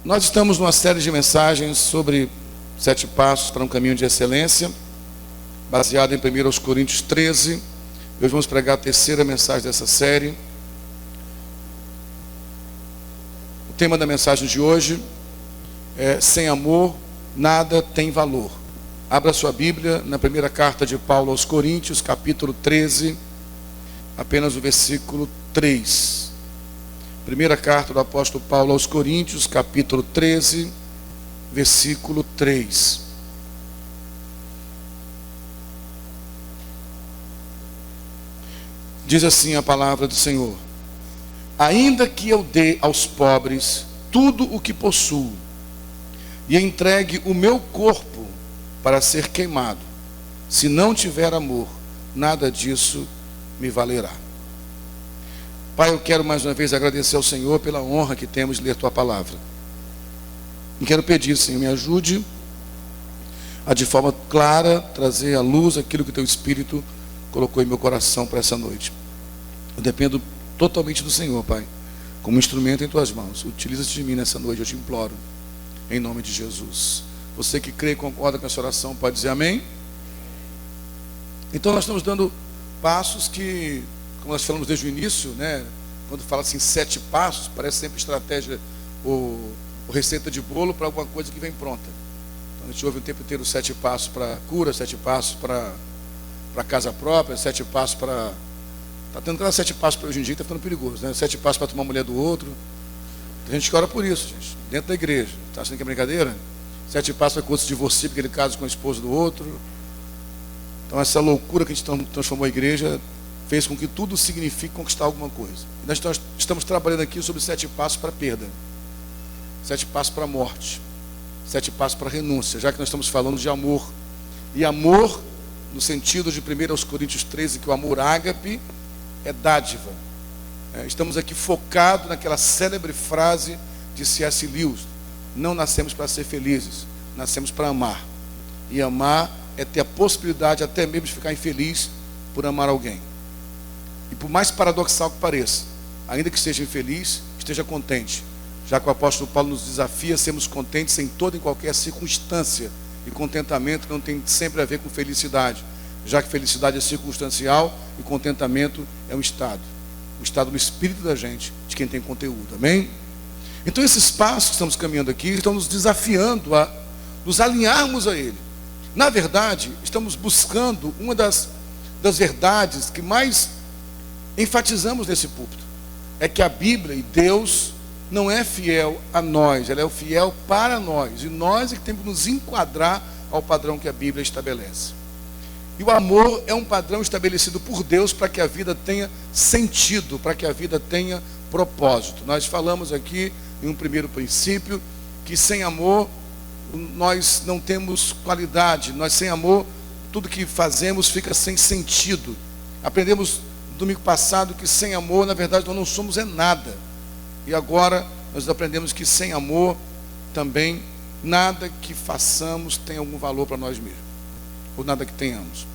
Nós estamos numa série de mensagens sobre 7 passos para um caminho de excelência, baseado em 1 Coríntios 13. Hoje vamos pregar a terceira mensagem dessa série. O tema da mensagem de hoje é: sem amor, nada tem valor. Abra sua Bíblia na primeira carta de Paulo aos Coríntios, capítulo 13, apenas o versículo 3. Primeira carta do apóstolo Paulo aos Coríntios, capítulo 13, versículo 3. Diz assim a palavra do Senhor: ainda que eu dê aos pobres tudo o que possuo, e entregue o meu corpo para ser queimado, se não tiver amor, nada disso me valerá. Pai, eu quero mais uma vez agradecer ao Senhor pela honra que temos de ler Tua palavra. E quero pedir, Senhor, me ajude a de forma clara trazer à luz aquilo que Teu Espírito colocou em meu coração para essa noite. Eu dependo totalmente do Senhor, Pai, como instrumento em Tuas mãos. Utiliza-te de mim nessa noite, eu te imploro, em nome de Jesus. Você que crê e concorda com essa oração pode dizer amém? Então nós estamos dando passos que, como nós falamos desde o início, né? Quando fala assim 7 passos, parece sempre estratégia ou receita de bolo para alguma coisa que vem pronta. Então a gente ouve o tempo inteiro 7 passos para cura, 7 passos para casa própria, 7 passos para... Está tendo cada 7 passos para hoje em dia, está ficando perigoso, né? 7 passos para tomar a mulher do outro. Tem gente que ora por isso, gente, dentro da igreja. Está achando que é brincadeira? 7 passos para que o outro se divorcie porque ele casa com a esposa do outro. Então essa loucura que a gente transformou a igreja fez com que tudo signifique conquistar alguma coisa. E nós estamos trabalhando aqui sobre 7 passos para a perda, 7 passos para a morte, 7 passos para a renúncia, já que nós estamos falando de amor. E amor, no sentido de 1 Coríntios 13, que o amor ágape é dádiva. Estamos aqui focados naquela célebre frase de C.S. Lewis: não nascemos para ser felizes, nascemos para amar. E amar é ter a possibilidade até mesmo de ficar infeliz por amar alguém. E por mais paradoxal que pareça, ainda que seja infeliz, esteja contente, já que o apóstolo Paulo nos desafia a sermos contentes em toda e qualquer circunstância. E contentamento não tem sempre a ver com felicidade, já que felicidade é circunstancial e contentamento é um estado do espírito da gente, de quem tem conteúdo, amém? Então esses passos que estamos caminhando aqui estão nos desafiando a nos alinharmos a Ele. Na verdade, estamos buscando uma das verdades que mais enfatizamos nesse púlpito, é que a Bíblia e Deus não é fiel a nós, ela é o fiel para nós, e nós é que temos que nos enquadrar ao padrão que a Bíblia estabelece. E o amor é um padrão estabelecido por Deus para que a vida tenha sentido, para que a vida tenha propósito. Nós falamos aqui em um primeiro princípio que sem amor nós não temos qualidade, nós sem amor tudo que fazemos fica sem sentido. Aprendemos domingo passado que sem amor, na verdade, nós não somos nada. E agora nós aprendemos que sem amor também nada que façamos tem algum valor para nós mesmos, ou nada que tenhamos.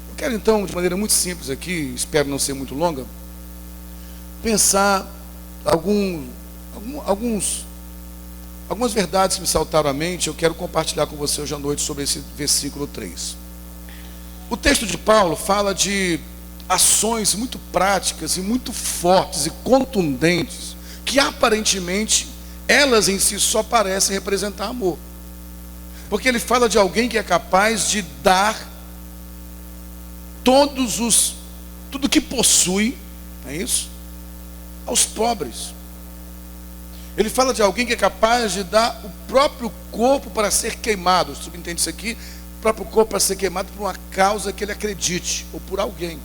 Eu quero então, de maneira muito simples aqui, espero não ser muito longa, pensar algumas verdades que me saltaram à mente. Eu quero compartilhar com você hoje à noite sobre esse versículo 3. O texto de Paulo fala de ações muito práticas e muito fortes e contundentes, que aparentemente elas em si só parecem representar amor, porque ele fala de alguém que é capaz de dar tudo que possui, não é isso? Aos pobres. Ele fala de alguém que é capaz de dar o próprio corpo para ser queimado. Subentende isso aqui? O próprio corpo para ser queimado por uma causa que ele acredite, ou por alguém.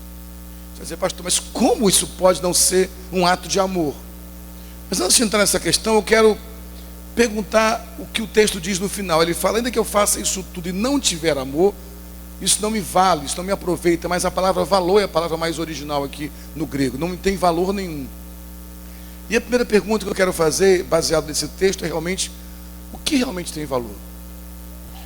Você vai dizer: pastor, mas como isso pode não ser um ato de amor? Mas antes de entrar nessa questão, eu quero perguntar o que o texto diz no final. Ele fala: ainda que eu faça isso tudo e não tiver amor, isso não me vale, isso não me aproveita. Mas a palavra valor é a palavra mais original aqui no grego, não tem valor nenhum. E a primeira pergunta que eu quero fazer, baseado nesse texto, é realmente: o que realmente tem valor?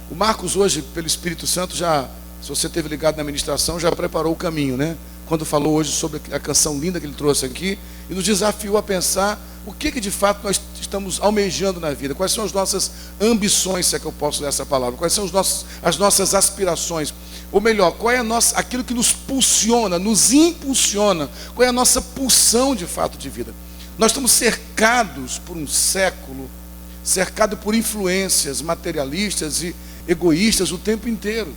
O Marcos hoje, pelo Espírito Santo, já, se você esteve ligado na ministração, já preparou o caminho, né? Quando falou hoje sobre a canção linda que ele trouxe aqui, e nos desafiou a pensar o que de fato nós estamos almejando na vida, quais são as nossas ambições, se é que eu posso usar essa palavra, quais são as nossas aspirações, ou melhor, qual é aquilo que nos pulsiona, nos impulsiona, qual é a nossa pulsão de fato de vida. Nós estamos cercados por um século, cercados por influências materialistas e egoístas o tempo inteiro.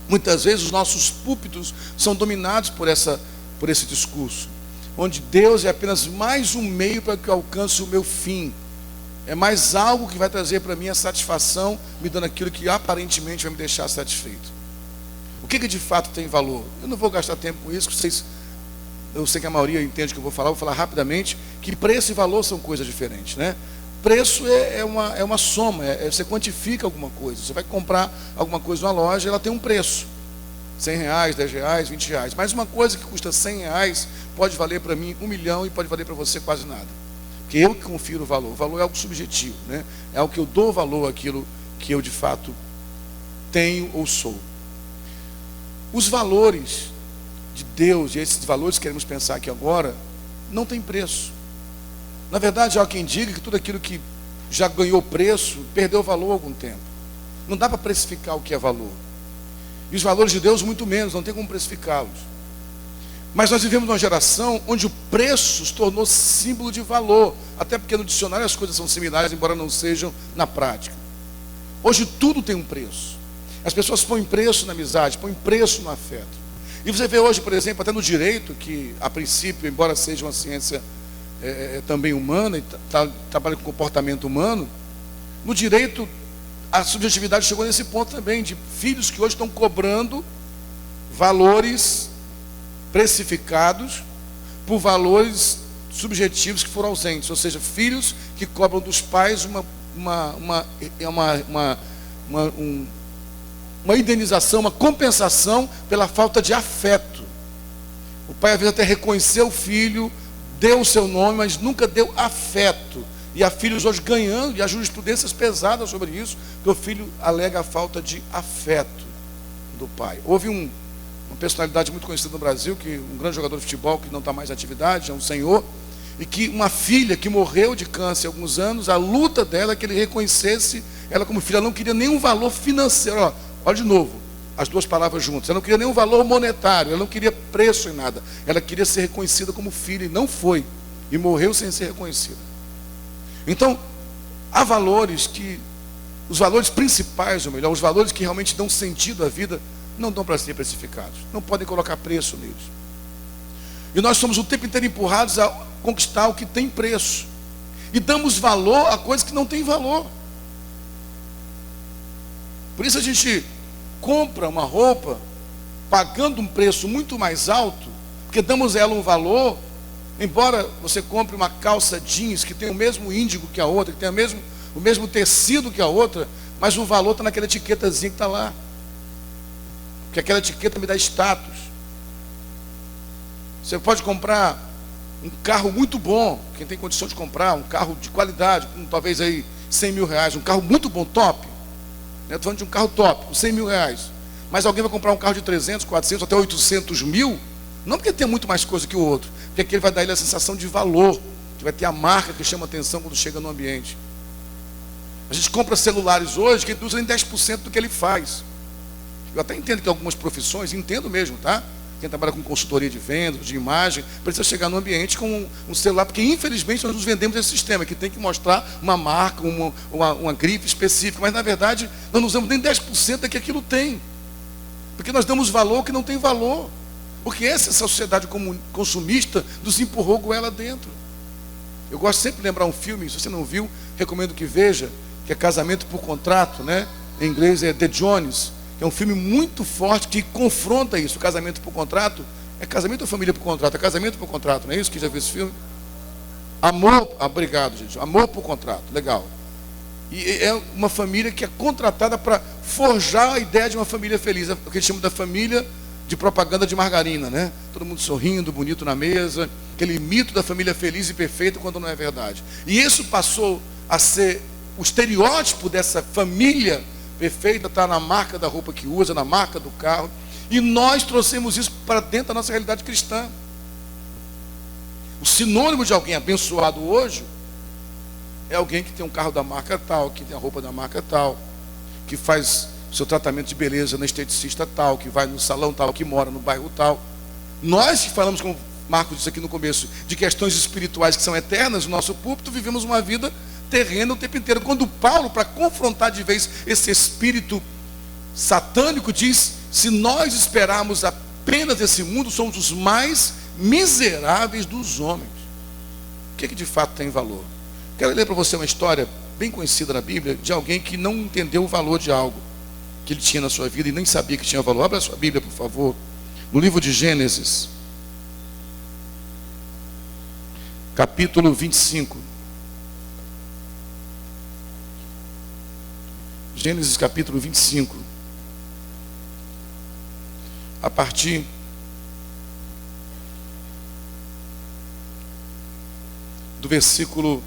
Muitas vezes os nossos púlpitos são dominados por esse discurso, onde Deus é apenas mais um meio para que eu alcance o meu fim. É mais algo que vai trazer para mim a satisfação, me dando aquilo que aparentemente vai me deixar satisfeito. O que de fato tem valor? Eu não vou gastar tempo com isso, eu sei que a maioria entende o que eu vou falar rapidamente, que preço e valor são coisas diferentes, né? Preço é uma soma, você quantifica alguma coisa. Você vai comprar alguma coisa numa loja, ela tem um preço. R$100, R$10, R$20. Mas uma coisa que custa R$100 pode valer para mim 1 milhão e pode valer para você quase nada. Porque eu que confiro o valor. O valor é algo subjetivo, né? É algo que eu dou valor àquilo que eu de fato tenho ou sou. Os valores de Deus, e esses valores que queremos pensar aqui agora, não tem preço. Na verdade, há quem diga que tudo aquilo que já ganhou preço, perdeu valor há algum tempo. Não dá para precificar o que é valor. E os valores de Deus, muito menos, não tem como precificá-los. Mas nós vivemos numa geração onde o preço se tornou símbolo de valor. Até porque no dicionário as coisas são similares, embora não sejam na prática. Hoje tudo tem um preço. As pessoas põem preço na amizade, põem preço no afeto. E você vê hoje, por exemplo, até no direito, que a princípio, embora seja uma ciência também humana, e trabalha com comportamento humano, no direito a subjetividade chegou nesse ponto também, de filhos que hoje estão cobrando valores precificados por valores subjetivos que foram ausentes, ou seja, filhos que cobram dos pais uma indenização, uma compensação pela falta de afeto. O pai às vezes até reconheceu o filho, deu o seu nome, mas nunca deu afeto. E há filhos hoje ganhando, e há jurisprudências pesadas sobre isso, que o filho alega a falta de afeto do pai. Houve uma personalidade muito conhecida no Brasil, um grande jogador de futebol que não está mais em atividade, é um senhor, e que uma filha que morreu de câncer há alguns anos, a luta dela é que ele reconhecesse ela como filha. Ela não queria nenhum valor financeiro. Olha de novo, as duas palavras juntas. Ela não queria nenhum valor monetário, ela não queria preço em nada. Ela queria ser reconhecida como filha, e não foi. E morreu sem ser reconhecida. Então, há valores que, os valores principais, ou melhor, os valores que realmente dão sentido à vida, não dão para ser precificados. Não podem colocar preço neles. E nós somos o tempo inteiro empurrados a conquistar o que tem preço. E damos valor a coisas que não têm valor. Por isso a gente compra uma roupa pagando um preço muito mais alto, porque damos a ela um valor, embora você compre uma calça jeans que tem o mesmo índigo que a outra, que tem o mesmo tecido que a outra, mas o valor está naquela etiquetazinha que está lá. Porque aquela etiqueta me dá status. Você pode comprar um carro muito bom, quem tem condição de comprar, um carro de qualidade, com talvez aí R$100 mil, um carro muito bom, top. Estou falando de um carro top, com R$100 mil. Mas alguém vai comprar um carro de 300, 400, até 800 mil, não porque tem muito mais coisa que o outro, porque aquele vai dar ele a sensação de valor, que vai ter a marca que chama atenção quando chega no ambiente. A gente compra celulares hoje que ele usa em 10% do que ele faz. Eu até entendo que algumas profissões, entendo mesmo, tá? Quem trabalha com consultoria de vendas, de imagem, precisa chegar no ambiente com um celular, porque infelizmente nós nos vendemos esse sistema, que tem que mostrar uma marca, uma grife específica, mas na verdade nós não usamos nem 10% do que aquilo tem, porque nós damos valor que não tem valor, porque essa sociedade consumista nos empurrou goela dentro. Eu gosto sempre de lembrar um filme, se você não viu, recomendo que veja, que é Casamento por Contrato, né? Em inglês é The Jones, que é um filme muito forte que confronta isso. O casamento por contrato é casamento ou família por contrato? É casamento por contrato, não é isso? Que já viu esse filme? Amor, obrigado, gente. Amor por contrato, legal. E é uma família que é contratada para forjar a ideia de uma família feliz, o que eles chamam da família de propaganda de margarina, né? Todo mundo sorrindo, bonito na mesa, aquele mito da família feliz e perfeita quando não é verdade. E isso passou a ser o estereótipo dessa família perfeita, está na marca da roupa que usa, na marca do carro. E nós trouxemos isso para dentro da nossa realidade cristã. O sinônimo de alguém abençoado hoje é alguém que tem um carro da marca tal, que tem a roupa da marca tal, que faz seu tratamento de beleza na esteticista tal, que vai no salão tal, que mora no bairro tal. Nós que falamos, como Marcos disse aqui no começo, de questões espirituais que são eternas, no nosso púlpito vivemos uma vida terrena o tempo inteiro. Quando Paulo, para confrontar de vez esse espírito satânico, diz: se nós esperarmos apenas esse mundo, somos os mais miseráveis dos homens. O que de fato tem valor? Quero ler para você uma história bem conhecida na Bíblia, de alguém que não entendeu o valor de algo que ele tinha na sua vida e nem sabia que tinha valor. Abra a sua Bíblia, por favor, no livro de Gênesis, capítulo 25. Gênesis capítulo 25. A partir do versículo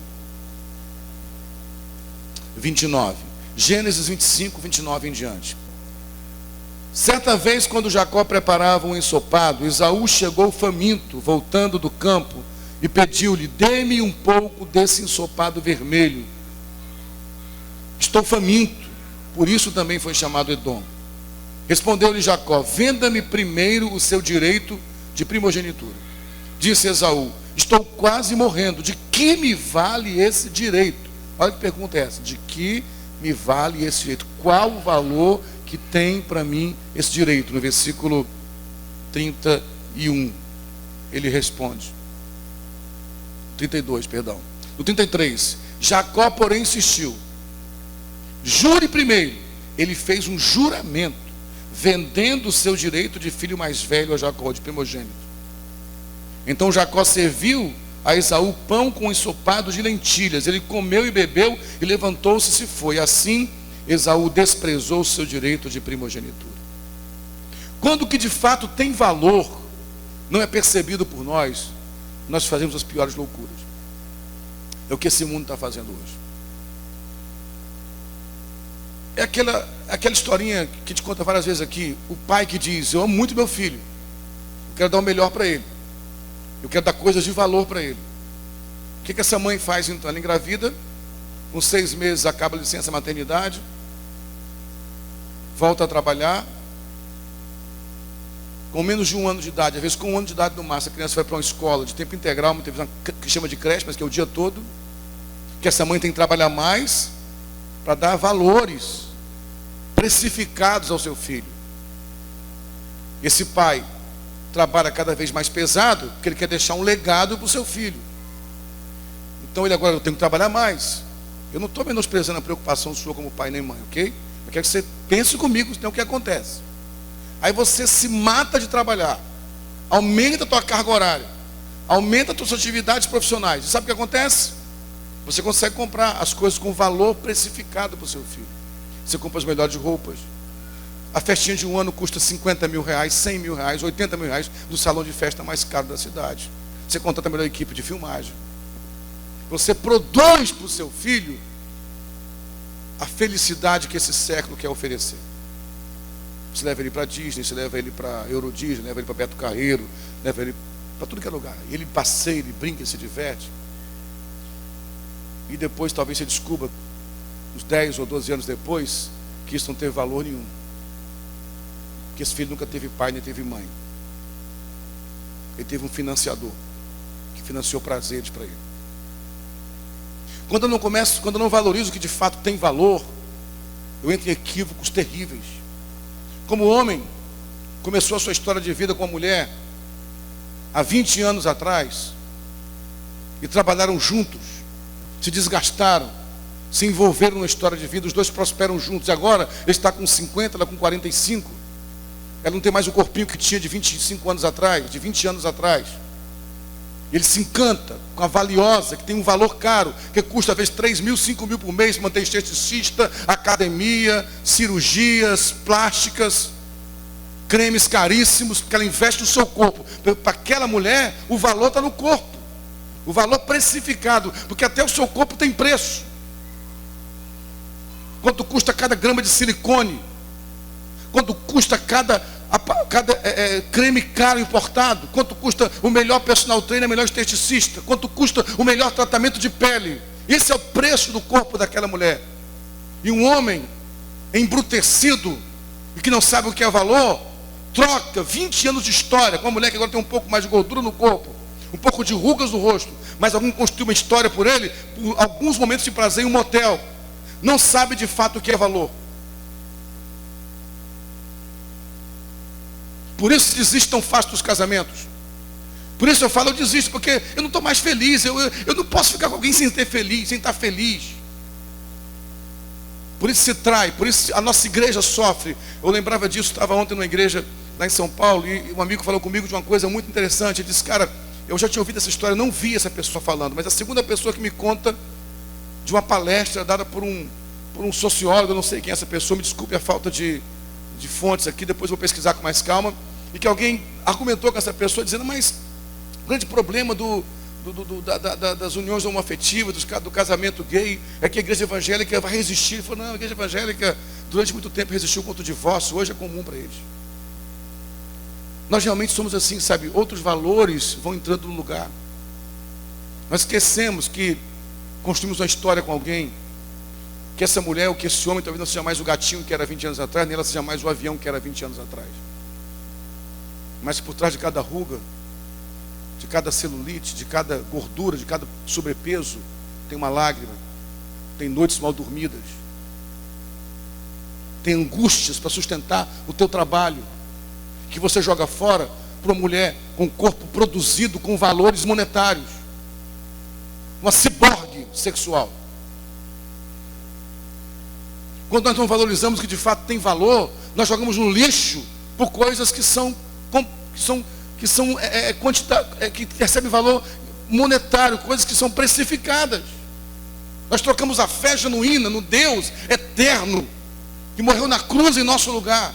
29. Gênesis 25, 29 em diante. Certa vez, quando Jacó preparava um ensopado, Esaú chegou faminto, voltando do campo, e pediu-lhe: dê-me um pouco desse ensopado vermelho. Estou faminto. Por isso também foi chamado Edom. Respondeu-lhe Jacó: venda-me primeiro o seu direito de primogenitura. Disse Esaú: estou quase morrendo. De que me vale esse direito? Olha que pergunta é essa: de que me vale esse direito? Qual o valor que tem para mim esse direito? No versículo 31, ele responde. 32, perdão. No 33, Jacó, porém, insistiu: jure primeiro. Ele fez um juramento, vendendo o seu direito de filho mais velho a Jacó, de primogênito. Então Jacó serviu a Esaú pão com ensopado de lentilhas. Ele comeu e bebeu e levantou-se e se foi. Assim Esaú desprezou o seu direito de primogenitura. Quando o que de fato tem valor não é percebido por nós, nós fazemos as piores loucuras. É o que esse mundo está fazendo hoje. É aquela historinha que te conta várias vezes aqui. O pai que diz: eu amo muito meu filho, eu quero dar o melhor para ele, eu quero dar coisas de valor para ele. O que essa mãe faz então? Ela engravida, com 6 meses acaba a licença maternidade, volta a trabalhar, com menos de 1 ano de idade, às vezes com 1 ano de idade no máximo, a criança vai para uma escola de tempo integral, uma televisão que chama de creche, mas que é o dia todo, que essa mãe tem que trabalhar mais para dar valores precificados ao seu filho. Esse pai trabalha cada vez mais pesado, porque ele quer deixar um legado para o seu filho. Então ele agora: eu tenho que trabalhar mais. Eu não estou menosprezando a preocupação sua como pai nem mãe, ok? Eu quero que você pense comigo, senão o que acontece? Aí você se mata de trabalhar, aumenta a tua carga horária, aumenta as tuas atividades profissionais. E sabe o que acontece? Você consegue comprar as coisas com valor precificado para o seu filho. Você compra as melhores roupas. A festinha de 1 ano custa 50 mil reais, 100 mil reais, 80 mil reais, do salão de festa mais caro da cidade. Você contrata a melhor equipe de filmagem. Você produz para o seu filho a felicidade que esse século quer oferecer. Você leva ele para Disney, você leva ele para Euro Disney, leva ele para Beto Carreiro, leva ele para tudo que é lugar. Ele passeia, ele brinca, ele se diverte. E depois talvez você descubra, uns 10 ou 12 anos depois, que isso não teve valor nenhum. Que esse filho nunca teve pai nem teve mãe. Ele teve um financiador que financiou prazeres para ele. Quando eu não valorizo o que de fato tem valor, eu entro em equívocos terríveis. Como homem, começou a sua história de vida com a mulher há 20 anos atrás, e trabalharam juntos, se desgastaram, se envolveram na história de vida, os dois prosperam juntos. E agora ele está com 50, ela com 45. Ela não tem mais o corpinho que tinha de 25 anos atrás, de 20 anos atrás. Ele se encanta com a valiosa, que tem um valor caro, que custa às vezes 3 mil, 5 mil por mês, manter esteticista, academia, cirurgias plásticas, cremes caríssimos, porque ela investe no seu corpo. Para aquela mulher, o valor está no corpo, o valor precificado, porque até o seu corpo tem preço. Quanto custa cada grama de silicone? Quanto custa cada cada creme caro importado, quanto custa o melhor personal trainer, o melhor esteticista, quanto custa o melhor tratamento de pele. Esse é o preço do corpo daquela mulher. E um homem embrutecido e que não sabe o que é valor, troca 20 anos de história com uma mulher que agora tem um pouco mais de gordura no corpo, um pouco de rugas no rosto, mas alguém construiu uma história por ele, por alguns momentos de prazer em um motel. Não sabe de fato o que é valor. Por isso desiste tão fácil dos casamentos. Por isso eu falo, eu desisto, porque eu não estou mais feliz. Eu não posso ficar com alguém sem ser feliz, sem estar feliz. Por isso se trai, por isso a nossa igreja sofre. Eu lembrava disso, estava ontem numa igreja lá em São Paulo, e um amigo falou comigo de uma coisa muito interessante. Ele disse, cara, eu já tinha ouvido essa história, não vi essa pessoa falando, mas a segunda pessoa que me conta de uma palestra dada por um sociólogo, eu não sei quem é essa pessoa, me desculpe a falta de fontes aqui, depois vou pesquisar com mais calma, e que alguém argumentou com essa pessoa, dizendo, mas o grande problema das uniões homoafetivas, do casamento gay, é que a igreja evangélica vai resistir. Ele falou, não, a igreja evangélica durante muito tempo resistiu contra o divórcio, hoje é comum para eles. Nós realmente somos assim, sabe, outros valores vão entrando no lugar. Nós esquecemos que construímos uma história com alguém, que essa mulher, ou que esse homem talvez não seja mais o gatinho que era 20 anos atrás, nem ela seja mais o avião que era 20 anos atrás. Mas por trás de cada ruga, de cada celulite, de cada gordura, de cada sobrepeso, tem uma lágrima, tem noites mal dormidas, tem angústias para sustentar o teu trabalho, que você joga fora para uma mulher com um corpo produzido com valores monetários, uma ciborgue sexual. Quando nós não valorizamos o que de fato tem valor, nós jogamos no lixo por coisas que recebem valor monetário, coisas que são precificadas. Nós trocamos a fé genuína no Deus eterno, que morreu na cruz em nosso lugar.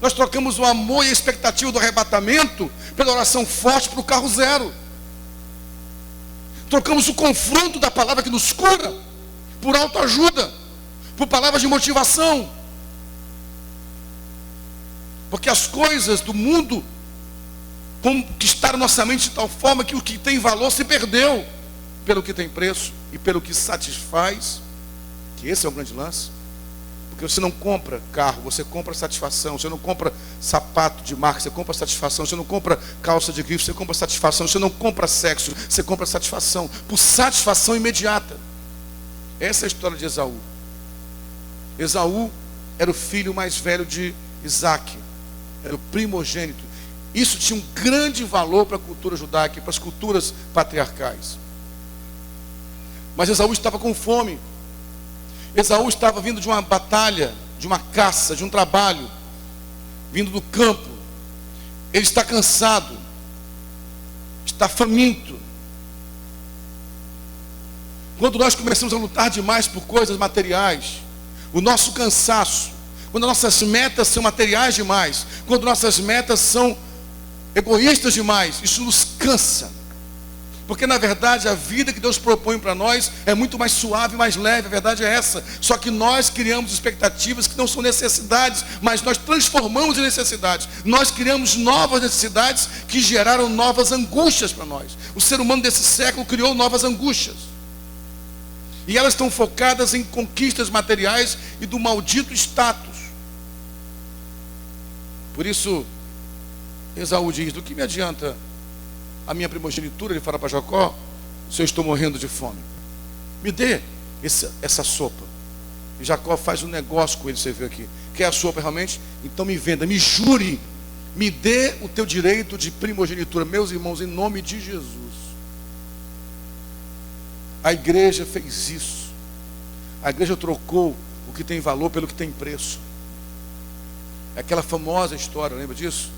Nós trocamos o amor e a expectativa do arrebatamento pela oração forte para o carro zero. Trocamos o confronto da palavra que nos cura por autoajuda, por palavras de motivação. Porque as coisas do mundo conquistaram nossa mente de tal forma que o que tem valor se perdeu pelo que tem preço e pelo que satisfaz, que esse é o grande lance. Porque você não compra carro, você compra satisfação. Você não compra sapato de marca, você compra satisfação. Você não compra calça de grife, você compra satisfação. Você não compra sexo, você compra satisfação, por satisfação imediata. Essa é a história de Esaú. Esaú era o filho mais velho de Isaac, era o primogênito. Isso tinha um grande valor para a cultura judaica e para as culturas patriarcais. Mas Esaú estava com fome. Esaú estava vindo de uma batalha, de uma caça, de um trabalho, vindo do campo. Ele está cansado, está faminto. Quando nós começamos a lutar demais por coisas materiais, o nosso cansaço, quando nossas metas são materiais demais, quando nossas metas são egoístas demais, isso nos cansa. Porque na verdade a vida que Deus propõe para nós é muito mais suave, mais leve, a verdade é essa. Só que nós criamos expectativas que não são necessidades, mas nós transformamos em necessidades. Nós criamos novas necessidades que geraram novas angústias para nós. O ser humano desse século criou novas angústias. E elas estão focadas em conquistas materiais e do maldito status. Por isso, Esaú diz, do que me adianta a minha primogenitura? Ele fala para Jacó, se eu estou morrendo de fome, me dê essa sopa. E Jacó faz um negócio com ele, você vê aqui. Quer a sopa realmente? Então me venda, me jure, me dê o teu direito de primogenitura. Meus irmãos, em nome de Jesus, a igreja fez isso. A igreja trocou o que tem valor pelo que tem preço. É aquela famosa história, lembra disso?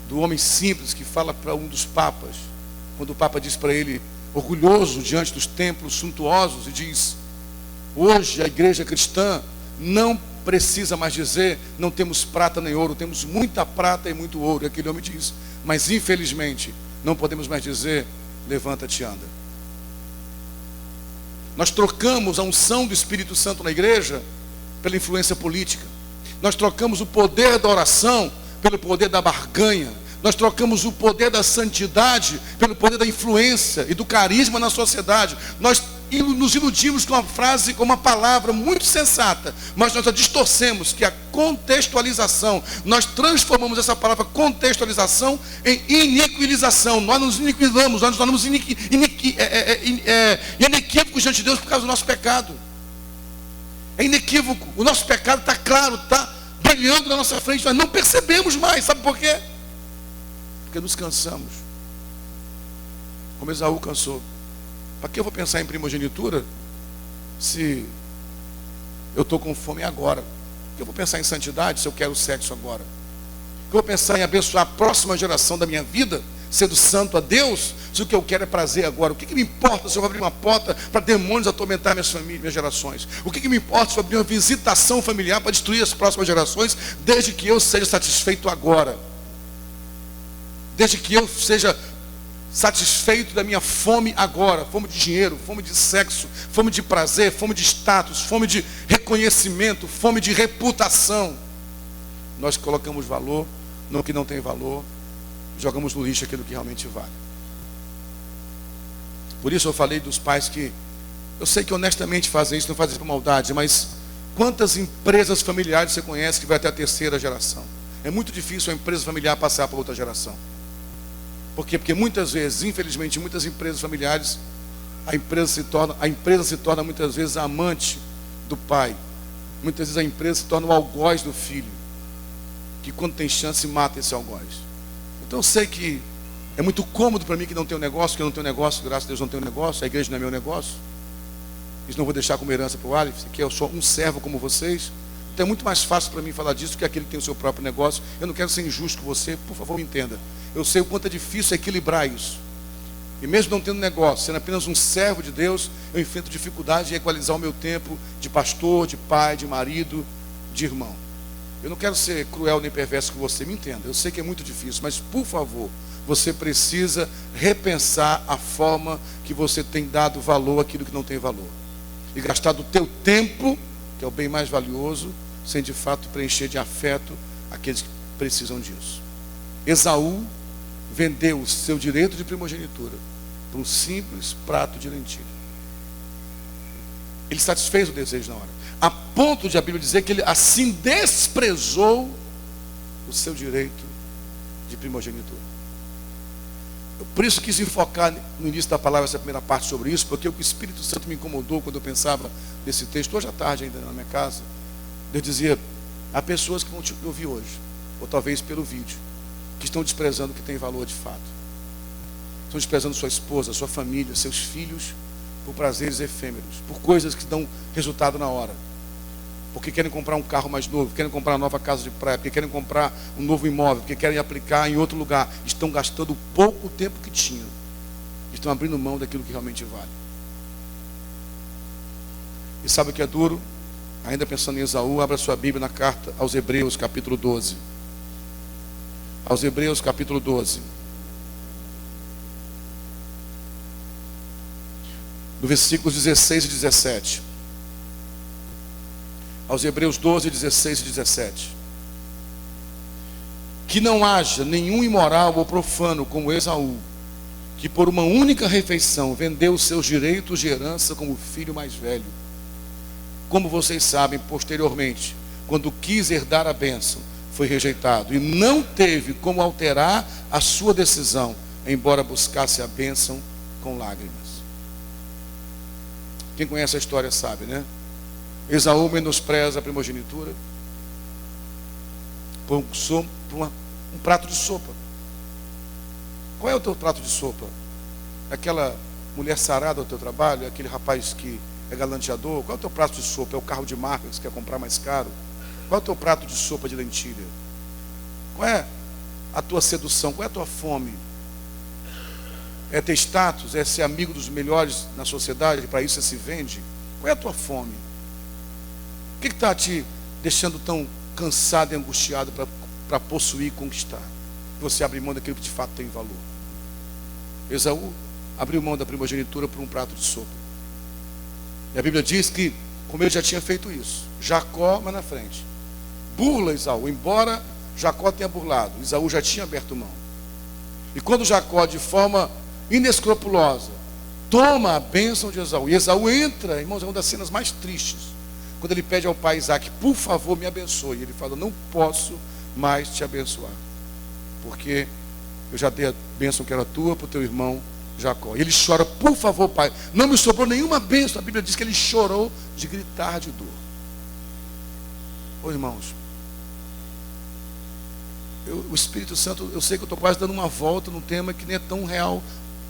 Do homem simples que fala para um dos papas, quando o papa diz para ele, orgulhoso diante dos templos suntuosos, e diz, hoje a igreja cristã não precisa mais dizer, não temos prata nem ouro, temos muita prata e muito ouro. E aquele homem diz, mas infelizmente não podemos mais dizer, levanta-te e anda. Nós trocamos a unção do Espírito Santo na igreja pela influência política. Nós trocamos o poder da oração pelo poder da barganha. Nós trocamos o poder da santidade pelo poder da influência e do carisma na sociedade. Nós nos iludimos com uma frase, com uma palavra muito sensata, mas nós a distorcemos, que é a contextualização. Nós transformamos essa palavra contextualização em iniquilização. Nós nos iniquilamos, nós nos tornamos inequívocos diante de Deus por causa do nosso pecado. É inequívoco, o nosso pecado está claro, está brilhando na nossa frente, nós não percebemos mais, sabe por quê? Porque nos cansamos, como Esaú cansou. Para que eu vou pensar em primogenitura se eu estou com fome agora? Por que eu vou pensar em santidade se eu quero sexo agora? Por que eu vou pensar em abençoar a próxima geração da minha vida, sendo santo a Deus, se o que eu quero é prazer agora? O que me importa se eu vou abrir uma porta para demônios atormentar minhas gerações? O que me importa se eu abrir uma visitação familiar para destruir as próximas gerações, desde que eu seja satisfeito agora? Desde que eu seja satisfeito da minha fome agora, fome de dinheiro, fome de sexo, fome de prazer, fome de status, fome de reconhecimento, fome de reputação. Nós colocamos valor no que não tem valor, jogamos no lixo aquilo que realmente vale. Por isso eu falei dos pais que, eu sei que honestamente fazem isso, não fazem isso por maldade, mas quantas empresas familiares você conhece que vai até a terceira geração? É muito difícil a empresa familiar passar para outra geração. Por quê? Porque muitas vezes, infelizmente, em muitas empresas familiares, a empresa se torna muitas vezes a amante do pai. Muitas vezes a empresa se torna o algoz do filho, que quando tem chance mata esse algoz. Então eu sei que é muito cômodo para mim que não tenho negócio, que eu não tenho negócio, graças a Deus não tenho negócio, a igreja não é meu negócio. Isso não vou deixar como herança para o Aleph, que eu sou um servo como vocês. Então é muito mais fácil para mim falar disso que aquele que tem o seu próprio negócio. Eu não quero ser injusto com você, por favor me entenda. Eu sei o quanto é difícil equilibrar isso. E mesmo não tendo negócio, sendo apenas um servo de Deus, eu enfrento dificuldade em equalizar o meu tempo de pastor, de pai, de marido, de irmão. Eu não quero ser cruel nem perverso com você, me entenda. Eu sei que é muito difícil, mas por favor, você precisa repensar a forma que você tem dado valor àquilo que não tem valor. E gastar do teu tempo, que é o bem mais valioso, sem de fato preencher de afeto aqueles que precisam disso. Esaú vendeu o seu direito de primogenitura por um simples prato de lentilha. Ele satisfez o desejo na hora, a ponto de a Bíblia dizer que ele assim desprezou o seu direito de primogenitura. Eu, por isso quis enfocar no início da palavra essa primeira parte sobre isso, porque o Espírito Santo me incomodou quando eu pensava nesse texto, hoje à tarde ainda na minha casa. Eu dizia, há pessoas que vão te ouvir hoje, ou talvez pelo vídeo, que estão desprezando o que tem valor de fato. Estão desprezando sua esposa, sua família, seus filhos, por prazeres efêmeros, por coisas que dão resultado na hora. Porque querem comprar um carro mais novo, querem comprar uma nova casa de praia, porque querem comprar um novo imóvel, porque querem aplicar em outro lugar. Estão gastando pouco tempo que tinham. Estão abrindo mão daquilo que realmente vale. E sabe o que é duro? Ainda pensando em Esaú, abra sua Bíblia na carta aos Hebreus, capítulo 12. Aos Hebreus, capítulo 12. No versículos 16 e 17. Aos Hebreus 12, 16 e 17. Que não haja nenhum imoral ou profano como Esaú, que por uma única refeição vendeu os seus direitos de herança como filho mais velho. Como vocês sabem, posteriormente, quando quis herdar a bênção, foi rejeitado e não teve como alterar a sua decisão, embora buscasse a bênção com lágrimas. Quem conhece a história sabe, né? Esaú menospreza a primogenitura por um prato de sopa. Qual é o teu prato de sopa? Aquela mulher sarada ao teu trabalho? Aquele rapaz que é galanteador? Qual é o teu prato de sopa? É o carro de marca que você quer comprar mais caro? Qual é o teu prato de sopa de lentilha? Qual é a tua sedução? Qual é a tua fome? É ter status? É ser amigo dos melhores na sociedade? Para isso você se vende? Qual é a tua fome? O que está te deixando tão cansado e angustiado para possuir e conquistar? Você abre mão daquilo que de fato tem valor. Esaú abriu mão da primogenitura por um prato de sopa. E a Bíblia diz que, como ele já tinha feito isso, Jacó, mas na frente, burla Esaú, embora Jacó tenha burlado, Esaú já tinha aberto mão. E quando Jacó, de forma inescrupulosa, toma a bênção de Esaú, e Esaú entra, irmãos, é uma das cenas mais tristes, quando ele pede ao pai Isaac, por favor, me abençoe. E ele fala, não posso mais te abençoar, porque eu já dei a bênção que era tua para o teu irmão Jacó. E ele chora, por favor, pai, não me sobrou nenhuma bênção. A Bíblia diz que ele chorou de gritar de dor. Ô irmãos, o Espírito Santo, eu sei que eu estou quase dando uma volta num tema que nem é tão real,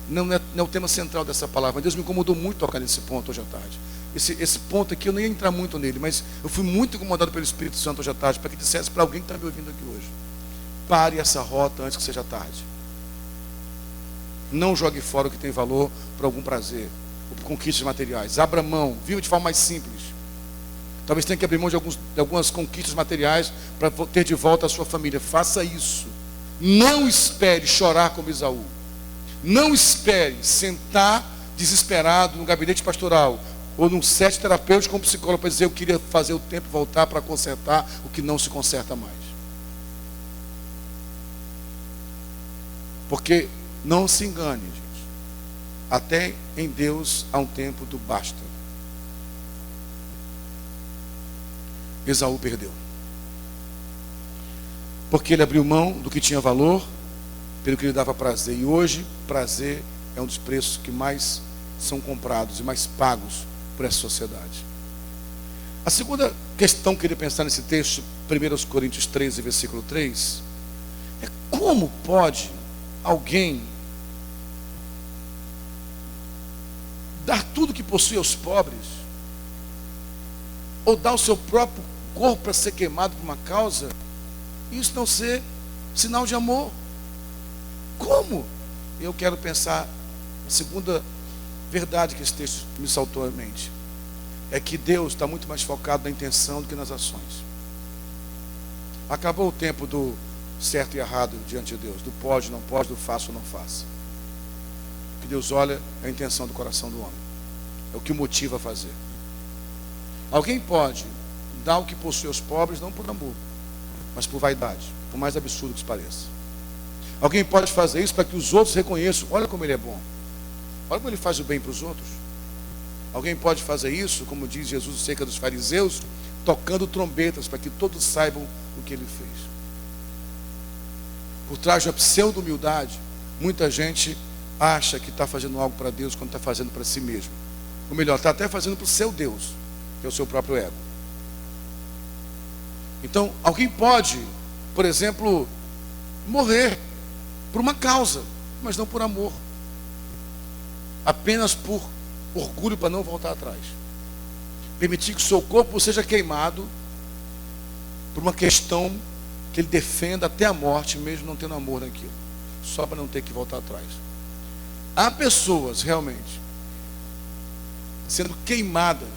não é o tema central dessa palavra, mas Deus me incomodou muito tocar nesse ponto hoje à tarde. Esse ponto aqui, eu nem ia entrar muito nele, mas eu fui muito incomodado pelo Espírito Santo hoje à tarde, para que dissesse para alguém que está me ouvindo aqui hoje, pare essa rota antes que seja tarde. Não jogue fora o que tem valor por algum prazer, ou por conquistas materiais. Abra mão, viva de forma mais simples. Talvez tenha que abrir mão de algumas conquistas materiais para ter de volta a sua família. Faça isso. Não espere chorar como Esaú. Não espere sentar desesperado no gabinete pastoral ou num set terapêutico com um psicólogo para dizer eu queria fazer o tempo voltar para consertar o que não se conserta mais. Porque não se engane, gente. Até em Deus há um tempo do basta. Esaú perdeu. Porque ele abriu mão do que tinha valor, pelo que lhe dava prazer. E hoje, prazer é um dos preços que mais são comprados e mais pagos por essa sociedade. A segunda questão que eu queria pensar nesse texto, 1 Coríntios 13, versículo 3, é como pode alguém dar tudo que possui aos pobres, ou dar o seu próprio corpo para ser queimado por uma causa, e isso não ser sinal de amor? Como? Eu quero pensar, a segunda verdade que esse texto me saltou à mente, é que Deus está muito mais focado na intenção do que nas ações. Acabou o tempo do certo e errado diante de Deus, do pode, não pode, do faço ou não faça. O que Deus olha é a intenção do coração do homem, é o que o motiva a fazer. Alguém pode dar o que possui aos pobres, não por amor, mas por vaidade, por mais absurdo que isso pareça. Alguém pode fazer isso para que os outros reconheçam, olha como ele é bom, olha como ele faz o bem para os outros. Alguém pode fazer isso, como diz Jesus acerca dos fariseus, tocando trombetas para que todos saibam o que ele fez. Por trás da pseudo-humildade, muita gente acha que está fazendo algo para Deus quando está fazendo para si mesmo. Ou melhor, está até fazendo para o seu Deus, que é o seu próprio ego. Então, alguém pode, por exemplo, morrer por uma causa, mas não por amor. Apenas por orgulho para não voltar atrás. Permitir que o seu corpo seja queimado por uma questão que ele defenda até a morte, mesmo não tendo amor naquilo, só para não ter que voltar atrás. Há pessoas realmente sendo queimadas,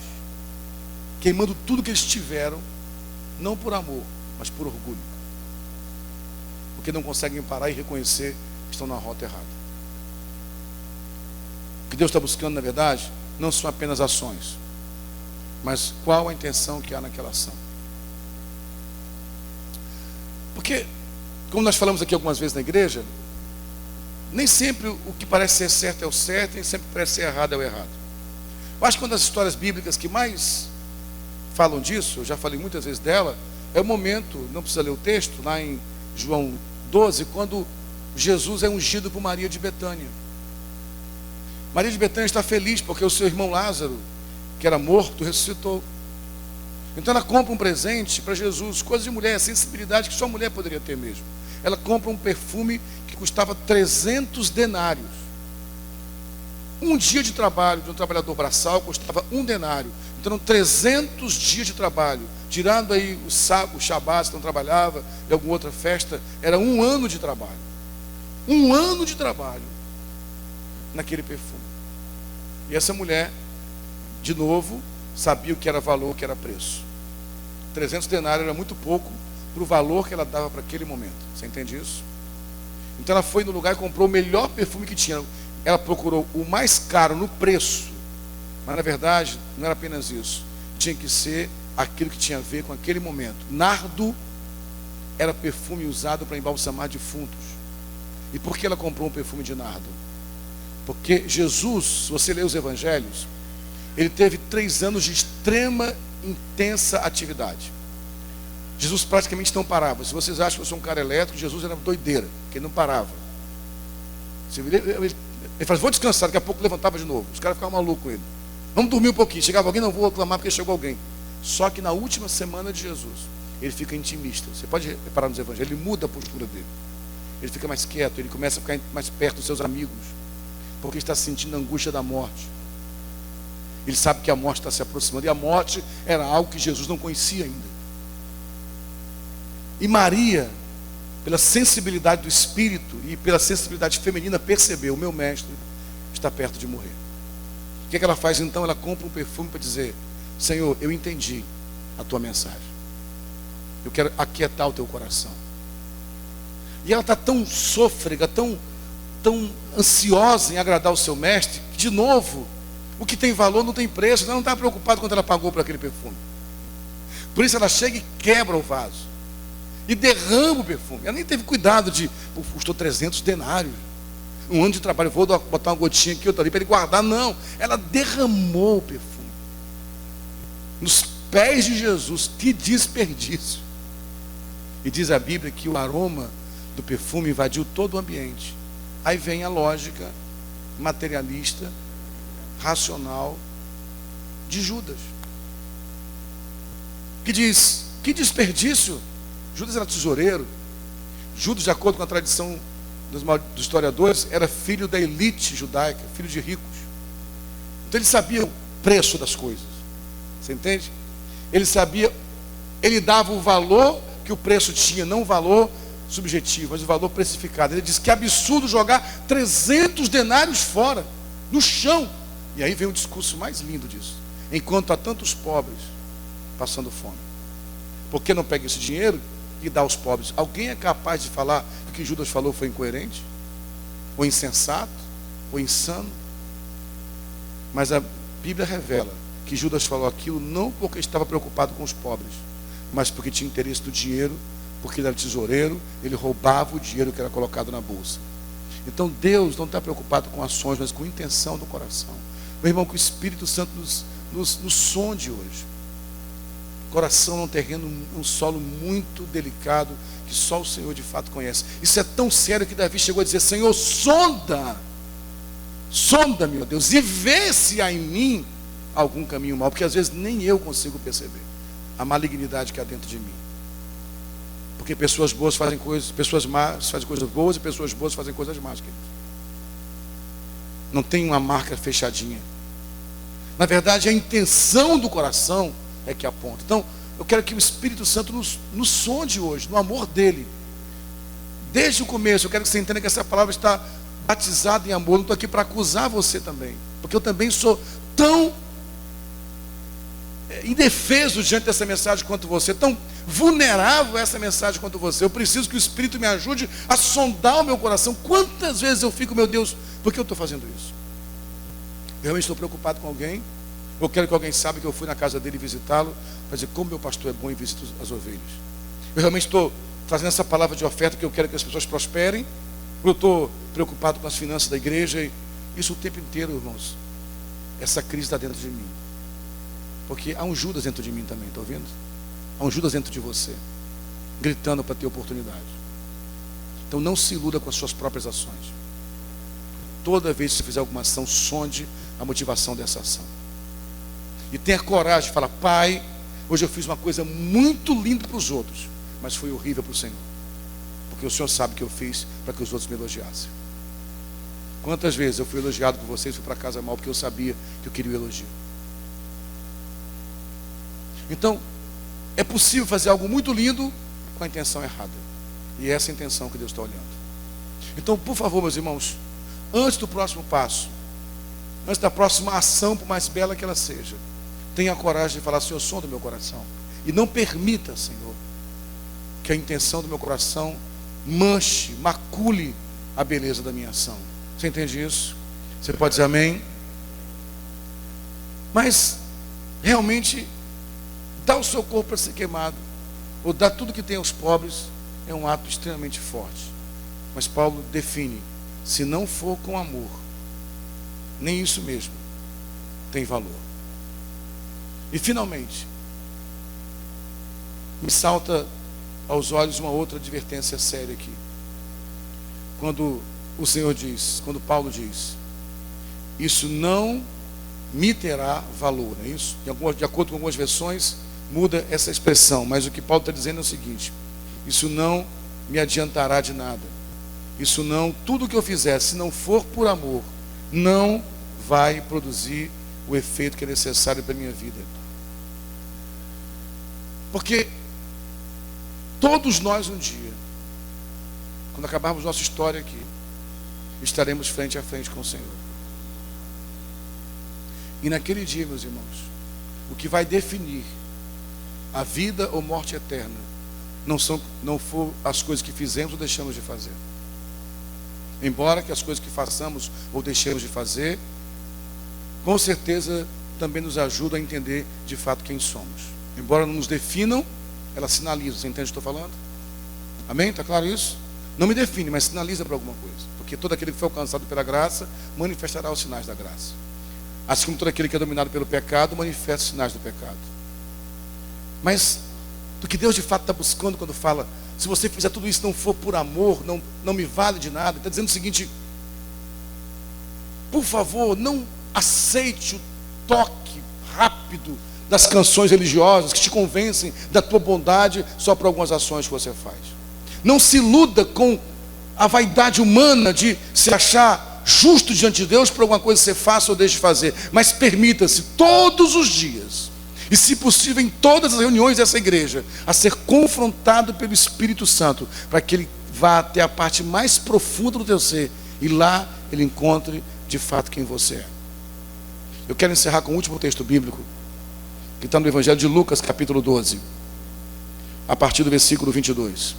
queimando tudo que eles tiveram, não por amor, mas por orgulho, porque não conseguem parar e reconhecer que estão na rota errada. O que Deus está buscando, na verdade, não são apenas ações, mas qual a intenção que há naquela ação. Porque, como nós falamos aqui algumas vezes na igreja, nem sempre o que parece ser certo é o certo, nem sempre parece ser errado é o errado. Eu acho que uma das histórias bíblicas que mais falam disso, eu já falei muitas vezes dela, é o momento, não precisa ler o texto, lá em João 12, quando Jesus é ungido por Maria de Betânia. Maria de Betânia está feliz porque o seu irmão Lázaro, que era morto, ressuscitou. Então ela compra um presente para Jesus, coisa de mulher, sensibilidade que só mulher poderia ter mesmo. Ela compra um perfume que custava 300 denários. Um dia de trabalho de um trabalhador braçal custava 1 denário. Então eram 300 dias de trabalho. Tirando aí o Shabat, que não trabalhava, e alguma outra festa, era 1 ano de trabalho. 1 ano de trabalho naquele perfume. E essa mulher, de novo, sabia o que era valor, o que era preço. 300 denários era muito pouco para o valor que ela dava para aquele momento. Você entende isso? Então ela foi no lugar e comprou o melhor perfume que tinha. Ela procurou o mais caro no preço, mas na verdade não era apenas isso. Tinha que ser aquilo que tinha a ver com aquele momento. Nardo era perfume usado para embalsamar defuntos. E por que ela comprou um perfume de nardo? Porque Jesus, se você ler os evangelhos, ele teve 3 anos de extrema, intensa atividade. Jesus praticamente não parava. Se vocês acham que eu sou um cara elétrico, Jesus era doideira, porque ele não parava. Ele falava, vou descansar, daqui a pouco levantava de novo. Os caras ficavam malucos com ele. Vamos dormir um pouquinho. Chegava alguém, não vou reclamar porque chegou alguém. Só que na última semana de Jesus, ele fica intimista. Você pode reparar nos evangelhos, ele muda a postura dele. Ele fica mais quieto, ele começa a ficar mais perto dos seus amigos, porque está sentindo a angústia da morte. Ele sabe que a morte está se aproximando, e a morte era algo que Jesus não conhecia ainda. E Maria, pela sensibilidade do espírito e pela sensibilidade feminina, percebeu, o meu mestre está perto de morrer. O que ela faz então? Ela compra um perfume para dizer, Senhor, eu entendi a tua mensagem, eu quero aquietar o teu coração. E ela está tão sôfrega, tão ansiosa em agradar o seu mestre, que de novo, o que tem valor não tem preço. Ela não está preocupada quanto ela pagou por aquele perfume. Por isso ela chega e quebra o vaso e derrama o perfume. Ela nem teve cuidado de, custou 300 denários, um ano de trabalho, vou botar uma gotinha aqui, outra ali, para ele guardar. Não, ela derramou o perfume nos pés de Jesus. Que desperdício. E diz a Bíblia que o aroma do perfume invadiu todo o ambiente. Aí vem a lógica materialista, racional de Judas, que diz, que desperdício. Judas era tesoureiro. Judas, de acordo com a tradição dos historiadores, era filho da elite judaica, filho de ricos. Então ele sabia o preço das coisas. Você entende? Ele sabia, ele dava o valor que o preço tinha, não o valor subjetivo, mas o valor precificado. Ele diz que é absurdo jogar 300 denários fora, no chão. E aí vem o discurso mais lindo disso. Enquanto há tantos pobres passando fome, por que não pega esse dinheiro e dá aos pobres? Alguém é capaz de falar que o que Judas falou foi incoerente? Ou insensato? Ou insano? Mas a Bíblia revela que Judas falou aquilo não porque estava preocupado com os pobres, mas porque tinha interesse do dinheiro, porque ele era tesoureiro, ele roubava o dinheiro que era colocado na bolsa. Então Deus não está preocupado com ações, mas com a intenção do coração. Meu irmão, que o Espírito Santo nos sonde hoje. Coração é um terreno, um solo muito delicado, que só o Senhor de fato conhece. Isso é tão sério que Davi chegou a dizer, Senhor, sonda, meu Deus, e vê se há em mim algum caminho mau, porque às vezes nem eu consigo perceber a malignidade que há dentro de mim. Porque pessoas boas fazem coisas, pessoas más fazem coisas boas, e pessoas boas fazem coisas más, queridos. Não tem uma marca fechadinha. Na verdade, a intenção do coração é que aponta. Então, eu quero que o Espírito Santo nos sonde hoje, no amor dele. Desde o começo, eu quero que você entenda que essa palavra está batizada em amor. Eu não estou aqui para acusar você também, porque eu também sou tão indefeso diante dessa mensagem quanto você, tão vulnerável a essa mensagem quanto você. Eu preciso que o Espírito me ajude a sondar o meu coração. Quantas vezes eu fico, meu Deus, por que eu estou fazendo isso? Eu realmente estou preocupado com alguém? Eu quero que alguém saiba que eu fui na casa dele visitá-lo, para dizer como meu pastor é bom e visita as ovelhas. Eu realmente estou trazendo essa palavra de oferta, que eu quero que as pessoas prosperem. Eu estou preocupado com as finanças da igreja. E isso o tempo inteiro, irmãos. Essa crise está dentro de mim. Porque há um Judas dentro de mim também, está ouvindo? Há um Judas dentro de você, gritando para ter oportunidade. Então não se iluda com as suas próprias ações. Toda vez que você fizer alguma ação, sonde a motivação dessa ação. E tenha coragem de falar, Pai, hoje eu fiz uma coisa muito linda para os outros, mas foi horrível para o Senhor. Porque o Senhor sabe que eu fiz para que os outros me elogiassem. Quantas vezes eu fui elogiado por vocês e fui para casa mal, porque eu sabia que eu queria o elogio. Então, é possível fazer algo muito lindo com a intenção errada. E é essa a intenção que Deus está olhando. Então, por favor, meus irmãos, antes do próximo passo, antes da próxima ação, por mais bela que ela seja, tenha a coragem de falar, Senhor, som do meu coração. E não permita, Senhor, que a intenção do meu coração manche, macule a beleza da minha ação. Você entende isso? Você pode dizer amém? Mas, realmente, dá o seu corpo para ser queimado, ou dá tudo que tem aos pobres, é um ato extremamente forte. Mas Paulo define: se não for com amor, nem isso mesmo tem valor. E finalmente, me salta aos olhos uma outra advertência séria aqui. Quando o Senhor diz, quando Paulo diz: isso não me terá valor, não é isso? De acordo com algumas versões, muda essa expressão, mas o que Paulo está dizendo é o seguinte: isso não me adiantará de nada. Isso não, tudo que eu fizer, se não for por amor, não vai produzir o efeito que é necessário para a minha vida. Porque todos nós um dia, quando acabarmos nossa história aqui, estaremos frente a frente com o Senhor. E naquele dia, meus irmãos, o que vai definir a vida ou morte eterna não for as coisas que fizemos ou deixamos de fazer. Embora que as coisas que façamos ou deixemos de fazer, com certeza também nos ajudam a entender de fato quem somos. Embora não nos definam, elas sinalizam. Você entende o que estou falando? Amém? Está claro isso? Não me define, mas sinaliza para alguma coisa. Porque todo aquele que foi alcançado pela graça manifestará os sinais da graça. Assim como todo aquele que é dominado pelo pecado manifesta os sinais do pecado. Mas do que Deus de fato está buscando quando fala: se você fizer tudo isso não for por amor, não me vale de nada. Ele está dizendo o seguinte: por favor, não aceite o toque rápido das canções religiosas que te convencem da tua bondade só por algumas ações que você faz. Não se iluda com a vaidade humana de se achar justo diante de Deus por alguma coisa que você faça ou deixe de fazer. Mas permita-se todos os dias, e se possível em todas as reuniões dessa igreja, a ser confrontado pelo Espírito Santo, para que ele vá até a parte mais profunda do teu ser, e lá ele encontre de fato quem você é. Eu quero encerrar com o último texto bíblico, que está no Evangelho de Lucas, capítulo 12, a partir do versículo 22.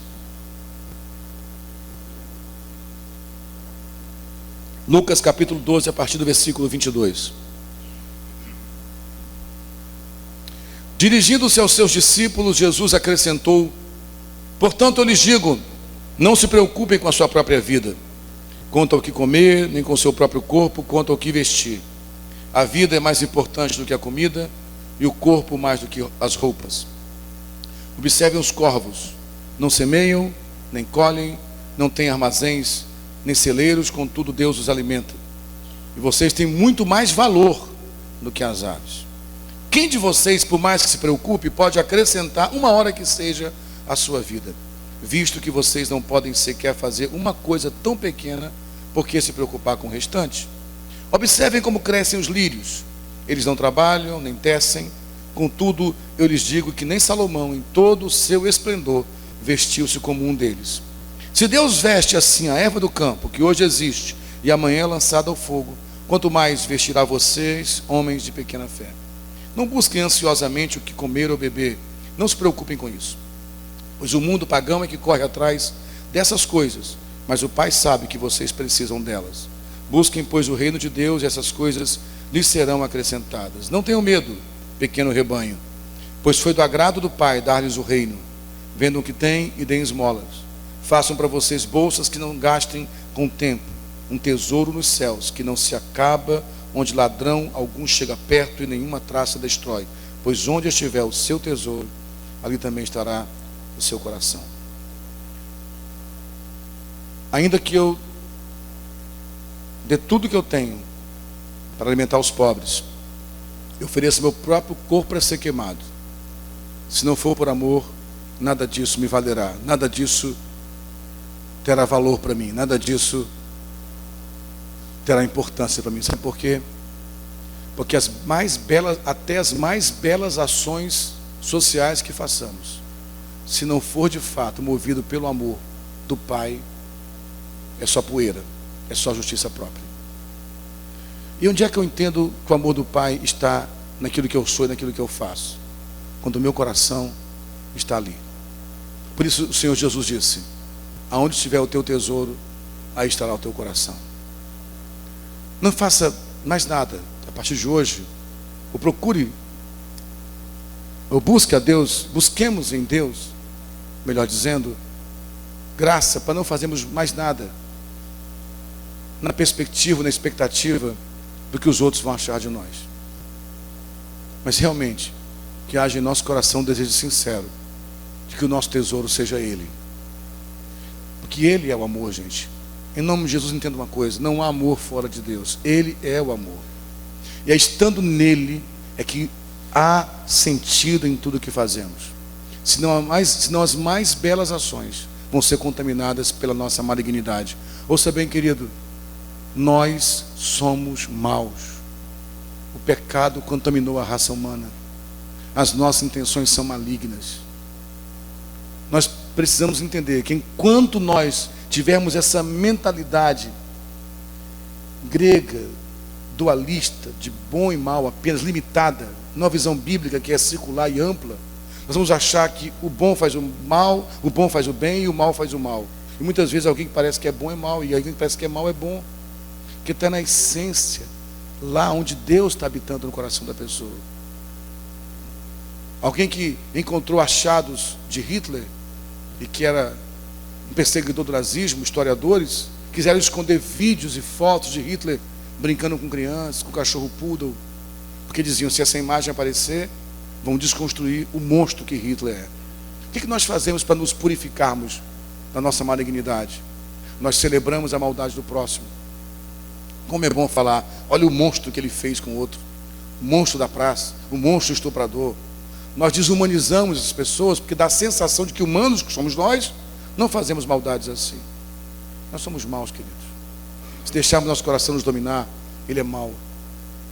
Lucas capítulo 12, a partir do versículo 22. Dirigindo-se aos seus discípulos, Jesus acrescentou: portanto eu lhes digo, não se preocupem com a sua própria vida, quanto ao que comer, nem com o seu próprio corpo, quanto ao que vestir. A vida é mais importante do que a comida, e o corpo mais do que as roupas. Observem os corvos: não semeiam, nem colhem, não têm armazéns, nem celeiros, contudo Deus os alimenta. E vocês têm muito mais valor do que as aves. Quem de vocês, por mais que se preocupe, pode acrescentar uma hora que seja à sua vida? Visto que vocês não podem sequer fazer uma coisa tão pequena, por que se preocupar com o restante? Observem como crescem os lírios. Eles não trabalham, nem tecem. Contudo, eu lhes digo que nem Salomão, em todo o seu esplendor, vestiu-se como um deles. Se Deus veste assim a erva do campo, que hoje existe e amanhã é lançada ao fogo, quanto mais vestirá vocês, homens de pequena fé. Não busquem ansiosamente o que comer ou beber, não se preocupem com isso, pois o mundo pagão é que corre atrás dessas coisas, mas o Pai sabe que vocês precisam delas. Busquem, pois, o reino de Deus, e essas coisas lhes serão acrescentadas. Não tenham medo, pequeno rebanho, pois foi do agrado do Pai dar-lhes o reino. Vendam o que têm e deem esmolas. Façam para vocês bolsas que não gastem com tempo, um tesouro nos céus, que não se acaba, onde ladrão algum chega perto e nenhuma traça destrói. Pois onde estiver o seu tesouro, ali também estará o seu coração. Ainda que eu dê tudo que eu tenho para alimentar os pobres, eu ofereço meu próprio corpo para ser queimado, se não for por amor, nada disso me valerá, nada disso terá valor para mim, nada disso terá importância para mim. Sabe por quê? Porque até as mais belas ações sociais que façamos, se não for de fato movido pelo amor do Pai, é só poeira, é só justiça própria. E onde é que eu entendo que o amor do Pai está naquilo que eu sou e naquilo que eu faço? Quando o meu coração está ali. Por isso o Senhor Jesus disse: aonde estiver o teu tesouro, aí estará o teu coração. Não faça mais nada a partir de hoje, ou procure, ou busque a Deus, busquemos em Deus, melhor dizendo, graça para não fazermos mais nada na perspectiva, na expectativa do que os outros vão achar de nós. Mas realmente, que haja em nosso coração um desejo sincero de que o nosso tesouro seja Ele. Porque Ele é o amor, gente. Em nome de Jesus, entenda uma coisa: não há amor fora de Deus. Ele é o amor. E é estando nele é que há sentido em tudo que fazemos. Senão as mais belas ações vão ser contaminadas pela nossa malignidade. Ouça bem, querido, nós somos maus. O pecado contaminou a raça humana. As nossas intenções são malignas. Nós precisamos entender que enquanto nós tivermos essa mentalidade grega, dualista, de bom e mal, apenas limitada, numa visão bíblica que é circular e ampla, nós vamos achar que o bom faz o mal, o bom faz o bem e o mal faz o mal. E muitas vezes alguém que parece que é bom é mal, e alguém que parece que é mal é bom. Porque está na essência, lá onde Deus está habitando no coração da pessoa. Alguém que encontrou achados de Hitler, e que era um perseguidor do nazismo, historiadores, quiseram esconder vídeos e fotos de Hitler brincando com crianças, com cachorro poodle, porque diziam: se essa imagem aparecer, vão desconstruir o monstro que Hitler é. O que nós fazemos para nos purificarmos da nossa malignidade? Nós celebramos a maldade do próximo. Como é bom falar: olha o monstro que ele fez com o outro, o monstro da praça, o monstro estuprador. Nós desumanizamos as pessoas, porque dá a sensação de que humanos que somos nós, não fazemos maldades assim. Nós somos maus, queridos. Se deixarmos nosso coração nos dominar, ele é mau.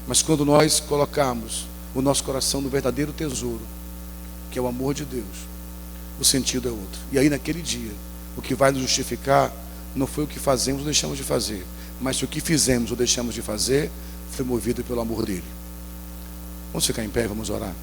Mas quando nós colocarmos o nosso coração no verdadeiro tesouro, que é o amor de Deus, o sentido é outro. E aí naquele dia, o que vai nos justificar não foi o que fazemos ou deixamos de fazer, mas se o que fizemos ou deixamos de fazer foi movido pelo amor dele. Vamos ficar em pé e vamos orar.